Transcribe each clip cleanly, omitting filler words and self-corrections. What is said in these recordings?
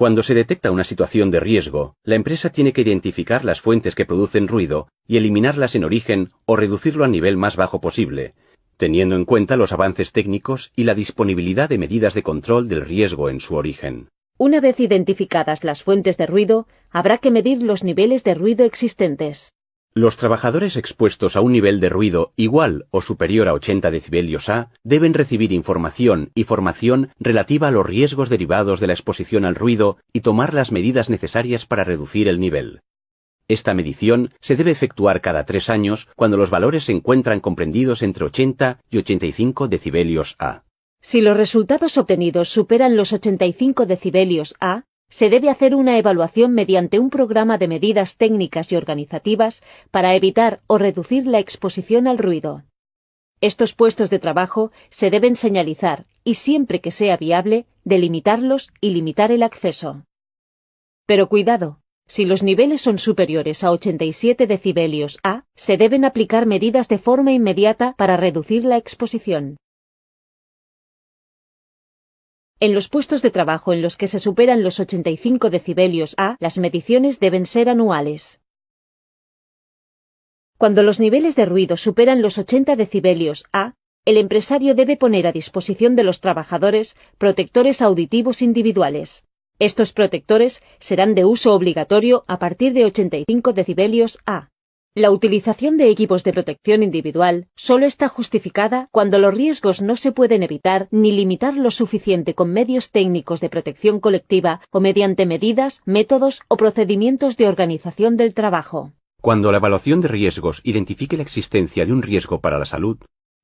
Cuando se detecta una situación de riesgo, la empresa tiene que identificar las fuentes que producen ruido y eliminarlas en origen o reducirlo al nivel más bajo posible, teniendo en cuenta los avances técnicos y la disponibilidad de medidas de control del riesgo en su origen. Una vez identificadas las fuentes de ruido, habrá que medir los niveles de ruido existentes. Los trabajadores expuestos a un nivel de ruido igual o superior a 80 decibelios A deben recibir información y formación relativa a los riesgos derivados de la exposición al ruido y tomar las medidas necesarias para reducir el nivel. Esta medición se debe efectuar cada 3 años cuando los valores se encuentran comprendidos entre 80 y 85 decibelios A. Si los resultados obtenidos superan los 85 decibelios A, se debe hacer una evaluación mediante un programa de medidas técnicas y organizativas para evitar o reducir la exposición al ruido. Estos puestos de trabajo se deben señalizar y, siempre que sea viable, delimitarlos y limitar el acceso. Pero cuidado, si los niveles son superiores a 87 decibelios A, se deben aplicar medidas de forma inmediata para reducir la exposición. En los puestos de trabajo en los que se superan los 85 decibelios A, las mediciones deben ser anuales. Cuando los niveles de ruido superan los 80 decibelios A, el empresario debe poner a disposición de los trabajadores protectores auditivos individuales. Estos protectores serán de uso obligatorio a partir de 85 decibelios A. La utilización de equipos de protección individual solo está justificada cuando los riesgos no se pueden evitar ni limitar lo suficiente con medios técnicos de protección colectiva o mediante medidas, métodos o procedimientos de organización del trabajo. Cuando la evaluación de riesgos identifique la existencia de un riesgo para la salud,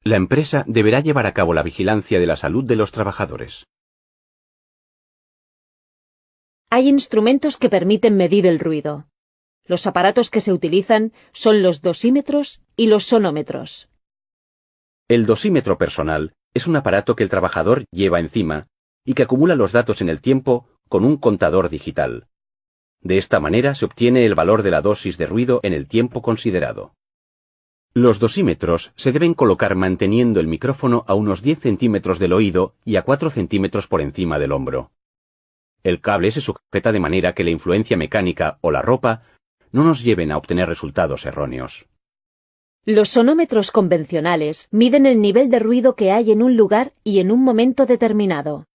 la empresa deberá llevar a cabo la vigilancia de la salud de los trabajadores. Hay instrumentos que permiten medir el ruido. Los aparatos que se utilizan son los dosímetros y los sonómetros. El dosímetro personal es un aparato que el trabajador lleva encima y que acumula los datos en el tiempo con un contador digital. De esta manera se obtiene el valor de la dosis de ruido en el tiempo considerado. Los dosímetros se deben colocar manteniendo el micrófono a unos 10 centímetros del oído y a 4 centímetros por encima del hombro. El cable se sujeta de manera que la influencia mecánica o la ropa no nos lleven a obtener resultados erróneos. Los sonómetros convencionales miden el nivel de ruido que hay en un lugar y en un momento determinado.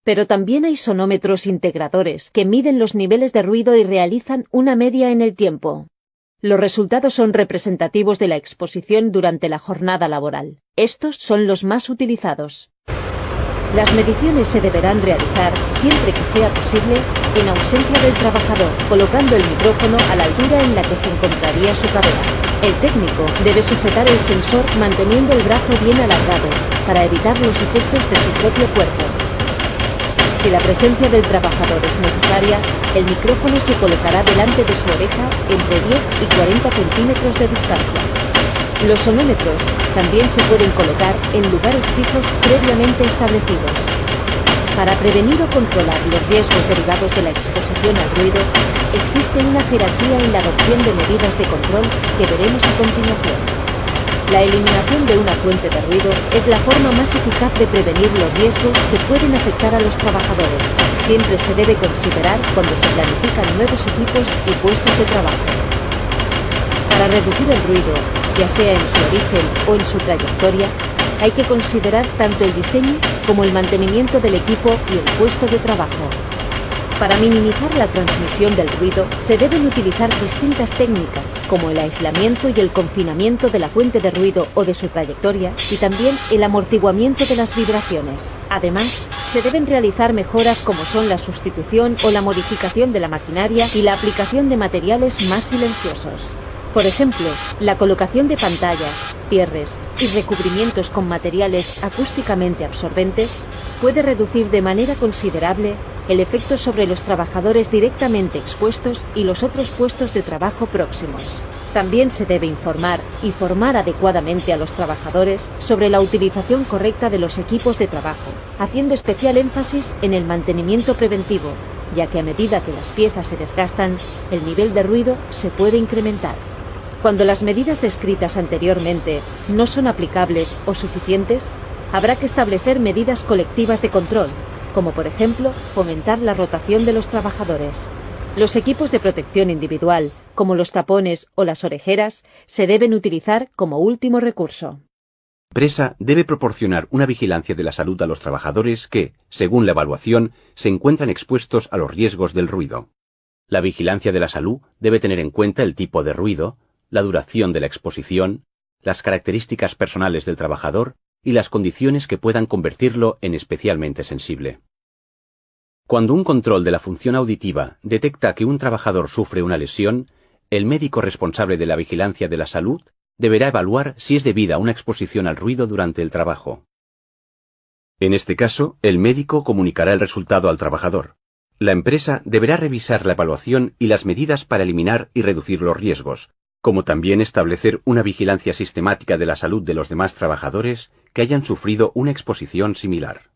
Pero también hay sonómetros integradores que miden los niveles de ruido y realizan una media en el tiempo. Los resultados son representativos de la exposición durante la jornada laboral. Estos son los más utilizados. Las mediciones se deberán realizar, siempre que sea posible, en ausencia del trabajador, colocando el micrófono a la altura en la que se encontraría su cabeza. El técnico debe sujetar el sensor manteniendo el brazo bien alargado, para evitar los efectos de su propio cuerpo. Si la presencia del trabajador es necesaria, el micrófono se colocará delante de su oreja entre 10 y 40 centímetros de distancia. Los sonómetros también se pueden colocar en lugares fijos previamente establecidos. Para prevenir o controlar los riesgos derivados de la exposición al ruido, existe una jerarquía en la adopción de medidas de control que veremos a continuación. La eliminación de una fuente de ruido es la forma más eficaz de prevenir los riesgos que pueden afectar a los trabajadores. Siempre se debe considerar cuando se planifican nuevos equipos y puestos de trabajo. Para reducir el ruido, ya sea en su origen o en su trayectoria, hay que considerar tanto el diseño como el mantenimiento del equipo y el puesto de trabajo. Para minimizar la transmisión del ruido, se deben utilizar distintas técnicas, como el aislamiento y el confinamiento de la fuente de ruido o de su trayectoria, y también el amortiguamiento de las vibraciones. Además, se deben realizar mejoras como son la sustitución o la modificación de la maquinaria y la aplicación de materiales más silenciosos. Por ejemplo, la colocación de pantallas, cierres y recubrimientos con materiales acústicamente absorbentes puede reducir de manera considerable el efecto sobre los trabajadores directamente expuestos y los otros puestos de trabajo próximos. También se debe informar y formar adecuadamente a los trabajadores sobre la utilización correcta de los equipos de trabajo, haciendo especial énfasis en el mantenimiento preventivo, ya que a medida que las piezas se desgastan, el nivel de ruido se puede incrementar. Cuando las medidas descritas anteriormente no son aplicables o suficientes, habrá que establecer medidas colectivas de control, como por ejemplo fomentar la rotación de los trabajadores. Los equipos de protección individual, como los tapones o las orejeras, se deben utilizar como último recurso. La empresa debe proporcionar una vigilancia de la salud a los trabajadores que, según la evaluación, se encuentran expuestos a los riesgos del ruido. La vigilancia de la salud debe tener en cuenta el tipo de ruido, la duración de la exposición, las características personales del trabajador y las condiciones que puedan convertirlo en especialmente sensible. Cuando un control de la función auditiva detecta que un trabajador sufre una lesión, el médico responsable de la vigilancia de la salud deberá evaluar si es debida una exposición al ruido durante el trabajo. En este caso, el médico comunicará el resultado al trabajador. La empresa deberá revisar la evaluación y las medidas para eliminar y reducir los riesgos, como también establecer una vigilancia sistemática de la salud de los demás trabajadores que hayan sufrido una exposición similar.